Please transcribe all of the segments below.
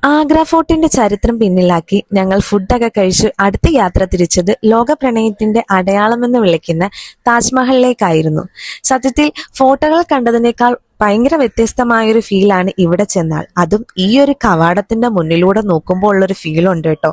ആഗ്ര ഫോർട്ടിന്റെ ചരിത്രം പിന്നിലാക്കി ഞങ്ങൾ ഫുഡൊക്കെ കഴിച്ച് അടുത്ത യാത്ര തിരിച്ചത് ലോക പ്രണയത്തിന്റെ അടയാളമെന്ന് വിളിക്കുന്ന താജ്മഹലിലേക്കായിരുന്നു. സത്യത്തിൽ ഫോട്ടോകൾ കണ്ടതിനേക്കാൾ ഭയങ്കര വ്യത്യസ്തമായൊരു ഫീലാണ് ഇവിടെ ചെന്നാൽ. അതും ഈ ഒരു കവാടത്തിന്റെ മുന്നിലൂടെ നോക്കുമ്പോൾ ഉള്ളൊരു ഫീൽ ഉണ്ട് കേട്ടോ.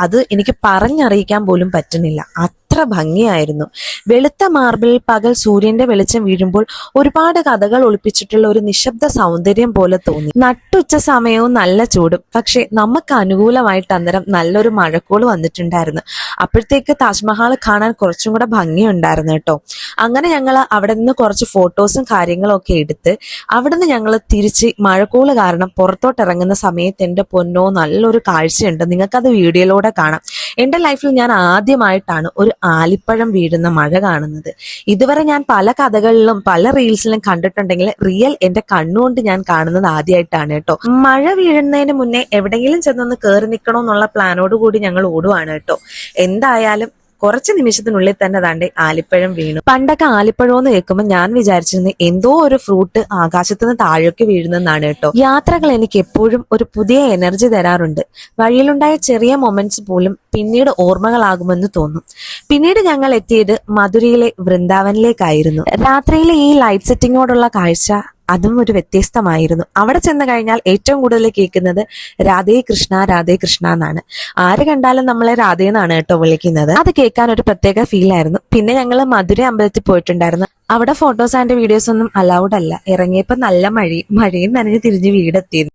അത് എനിക്ക് പറഞ്ഞറിയിക്കാൻ പോലും പറ്റുന്നില്ല. അത്ര ഭംഗിയായിരുന്നു. വെളുത്ത മാർബിളിൽ പകൽ സൂര്യന്റെ വെളിച്ചം വീഴുമ്പോൾ ഒരുപാട് കഥകൾ ഒളിപ്പിച്ചിട്ടുള്ള ഒരു നിശബ്ദ സൗന്ദര്യം പോലെ തോന്നി. നട്ടുച്ച സമയവും നല്ല ചൂടും, പക്ഷെ നമുക്ക് അനുകൂലമായിട്ട് അന്നേരം നല്ലൊരു മഴക്കോള് വന്നിട്ടുണ്ടായിരുന്നു. അപ്പോഴത്തേക്ക് താജ്മഹൽ കാണാൻ കുറച്ചും കൂടെ ഭംഗിയുണ്ടായിരുന്നു കേട്ടോ. അങ്ങനെ ഞങ്ങൾ അവിടെ നിന്ന് കുറച്ച് ഫോട്ടോസും കാര്യങ്ങളും ഒക്കെ എടുത്ത് അവിടുന്ന് ഞങ്ങൾ തിരിച്ച് മഴക്കോള് കാരണം പുറത്തോട്ട് ഇറങ്ങുന്ന സമയത്ത് എൻ്റെ പൊന്നോ നല്ലൊരു കാഴ്ചയുണ്ട്. നിങ്ങൾക്കത് വീഡിയോയിലൂടെ കാണാം. എൻ്റെ ലൈഫിൽ ഞാൻ ആദ്യമായിട്ടാണ് ഒരു ആലിപ്പഴം വീഴുന്ന മഴ കാണുന്നത്. ഇതുവരെ ഞാൻ പല കഥകളിലും പല റീൽസിലും കണ്ടിട്ടുണ്ടെങ്കിൽ റിയൽ എൻ്റെ കണ്ണുകൊണ്ട് ഞാൻ കാണുന്നത് ആദ്യമായിട്ടാണ് കേട്ടോ. മഴ വീഴുന്നതിന് മുന്നേ എവിടെയെങ്കിലും ചെന്നൊന്ന് കയറി നിൽക്കണമെന്നുള്ള പ്ലാനോട് കൂടി ഞങ്ങൾ ഓടുവാണ് കേട്ടോ. എന്തായാലും കുറച്ച് നിമിഷത്തിനുള്ളിൽ തന്നെ താണ്ടെ ആലിപ്പഴം വീണു. പണ്ടൊക്കെ ആലിപ്പഴം എന്ന് കേൾക്കുമ്പോൾ ഞാൻ വിചാരിച്ചിരുന്നത് എന്തോ ഒരു ഫ്രൂട്ട് ആകാശത്തുനിന്ന് താഴേക്ക് വീഴുന്നെന്നാണ് കേട്ടോ. യാത്രകൾ എനിക്ക് എപ്പോഴും ഒരു പുതിയ എനർജി തരാറുണ്ട്. വഴിയിലുണ്ടായ ചെറിയ മൊമെന്റ്സ് പോലും പിന്നീട് ഓർമ്മകളാകുമെന്ന് തോന്നും. പിന്നീട് ഞങ്ങൾ എത്തിയത് മധുരയിലെ വൃന്ദാവനിലേക്കായിരുന്നു. രാത്രിയിലെ ഈ ലൈറ്റ് സെറ്റിങ്ങോടുള്ള കാഴ്ച അതും ഒരു വ്യത്യസ്തമായിരുന്നു. അവിടെ ചെന്ന് കഴിഞ്ഞാൽ ഏറ്റവും കൂടുതൽ കേൾക്കുന്നത് രാധേ കൃഷ്ണ രാധേ കൃഷ്ണ എന്നാണ്. ആര് കണ്ടാലും നമ്മളെ രാധേന്നാണ് കേട്ടോ വിളിക്കുന്നത്. അത് കേൾക്കാൻ ഒരു പ്രത്യേക ഫീലായിരുന്നു. പിന്നെ ഞങ്ങൾ മധുര അമ്പലത്തിൽ പോയിട്ടുണ്ടായിരുന്നു. അവിടെ ഫോട്ടോസ് ആൻഡ് വീഡിയോസ് ഒന്നും അലൗഡ് അല്ല. ഇറങ്ങിയപ്പോൾ നല്ല മഴയും നനഞ്ഞ് തിരിഞ്ഞ് വീടെത്തിയിരുന്നു.